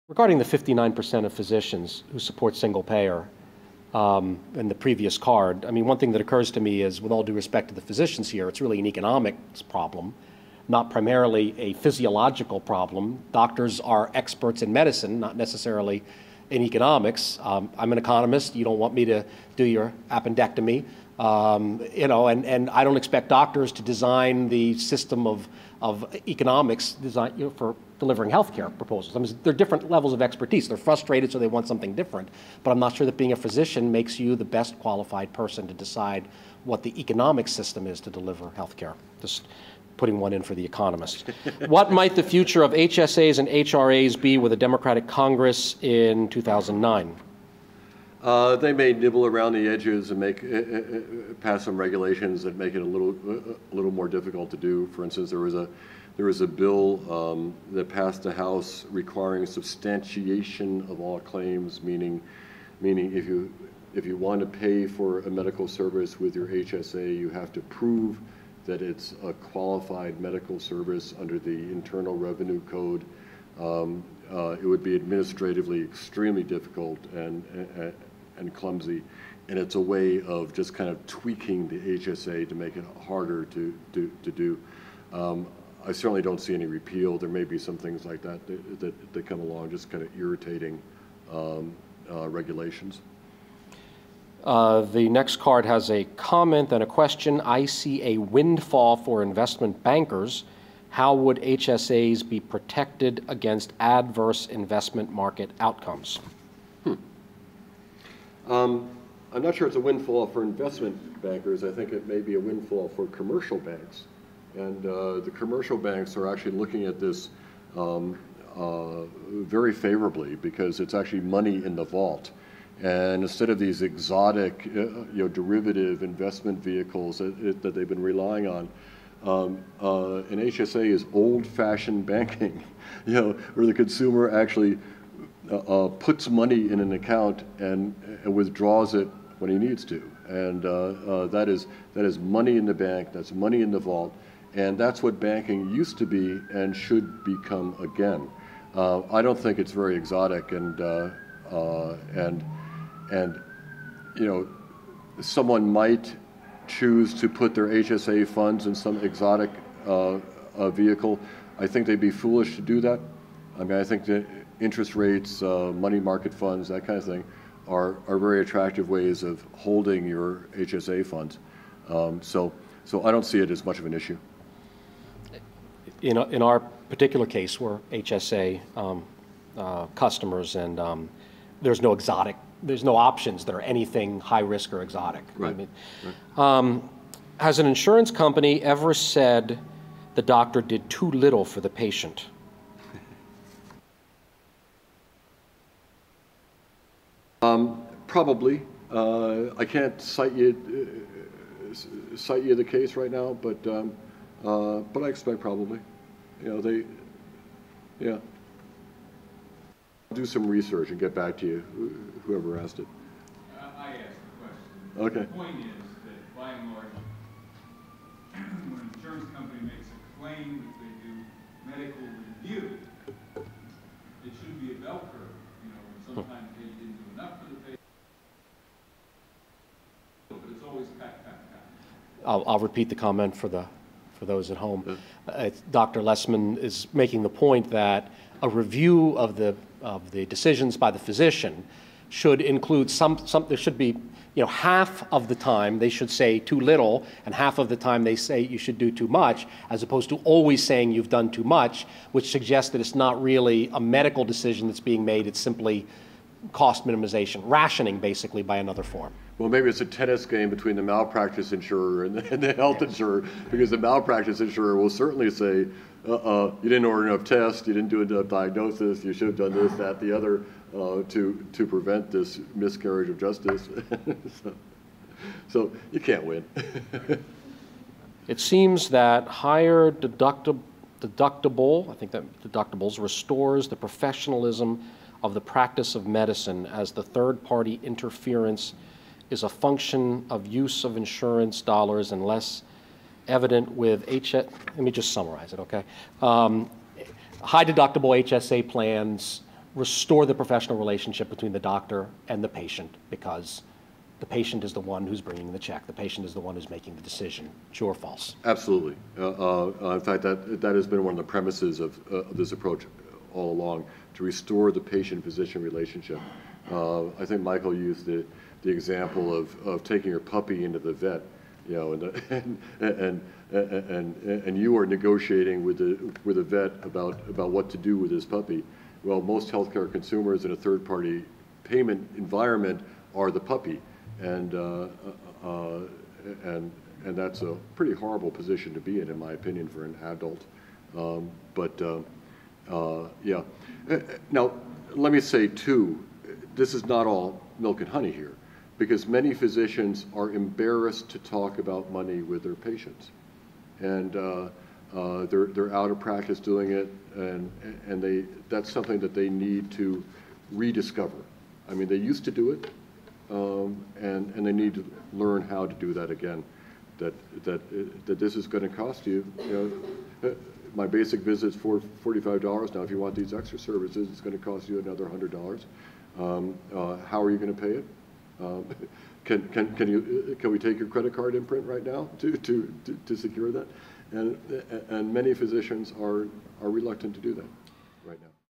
Regarding the 59% of physicians who support single payer in the previous card, I mean, one thing that occurs to me is, with all due respect to the physicians here, it's really an economics problem, not primarily a physiological problem. Doctors are experts in medicine, not necessarily in economics. I'm an economist. You don't want me to do your appendectomy. And I don't expect doctors to design the system of economics design, for delivering healthcare proposals. I mean, there are different levels of expertise. They're frustrated, so they want something different. But I'm not sure that being a physician makes you the best qualified person to decide what the economic system is to deliver healthcare. Just putting one in for the economist. What might the future of HSAs and HRAs be with a Democratic Congress in 2009? They may nibble around the edges and pass some regulations that make it a little more difficult to do. For instance, there was a bill that passed the House requiring substantiation of all claims, meaning if you want to pay for a medical service with your HSA, you have to prove that it's a qualified medical service under the Internal Revenue Code. It would be administratively extremely difficult and clumsy, and it's a way of just kind of tweaking the HSA to make it harder to do. I certainly don't see any repeal. There may be some things like that come along, just kind of irritating regulations. The next card has a comment and a question. I see a windfall for investment bankers. How would HSAs be protected against adverse investment market outcomes? I'm not sure it's a windfall for investment bankers. I think it may be a windfall for commercial banks. And the commercial banks are actually looking at this very favorably, because it's actually money in the vault. And instead of these exotic, derivative investment vehicles that they've been relying on, an HSA is old-fashioned banking, where the consumer actually puts money in an account and withdraws it when he needs to. And that is money in the bank. That's money in the vault, and that's what banking used to be and should become again. I don't think it's very exotic, and someone might choose to put their HSA funds in some exotic vehicle. I think they'd be foolish to do that. I mean, I think that interest rates, money market funds, that kind of thing, are very attractive ways of holding your HSA funds. So I don't see it as much of an issue. In our particular case, we're HSA customers, and there's no exotic. There's no options that are anything high risk or exotic. Right. I mean, has an insurance company ever said the doctor did too little for the patient? Probably. I can't cite you the case right now, but I expect probably. Do some research and get back to you, whoever asked it. I asked the question. Okay. The point is that, by and large, when an insurance company makes a claim that they do medical review, it should be a bell curve. Sometimes they didn't do enough for the patient, but it's always cut. I'll repeat the comment for those at home. Dr. Lessman is making the point that a review of the decisions by the physician should include there should be, half of the time they should say too little, and half of the time they say you should do too much, as opposed to always saying you've done too much, which suggests that it's not really a medical decision that's being made, it's simply cost minimization, rationing basically by another form. Well, maybe it's a tennis game between the malpractice insurer and the health insurer, because the malpractice insurer will certainly say, you didn't order enough tests, you didn't do enough diagnosis, you should have done this, that, the other, to prevent this miscarriage of justice. So you can't win. It seems that higher deductible, I think that deductibles, restores the professionalism of the practice of medicine, as the third-party interference is a function of use of insurance dollars and less evident with let me just summarize it, okay? High deductible HSA plans restore the professional relationship between the doctor and the patient, because the patient is the one who's bringing the check. The patient is the one who's making the decision. True or false? Absolutely. In fact, that has been one of the premises of this approach all along, to restore the patient-physician relationship. I think Michael used the example of taking your puppy into the vet, you know, and you are negotiating with the vet about what to do with this puppy. Well, most healthcare consumers in a third-party payment environment are the puppy, and that's a pretty horrible position to be in my opinion, for an adult. Yeah. Now, let me say too, this is not all milk and honey here, because many physicians are embarrassed to talk about money with their patients, and they're out of practice doing it, and that's something that they need to rediscover. I mean, they used to do it, and they need to learn how to do that again. That this is going to cost you. You know, my basic visit's $45. Now, if you want these extra services, it's going to cost you another $100. How are you going to pay it? Can we take your credit card imprint right now to secure that? And many physicians are reluctant to do that.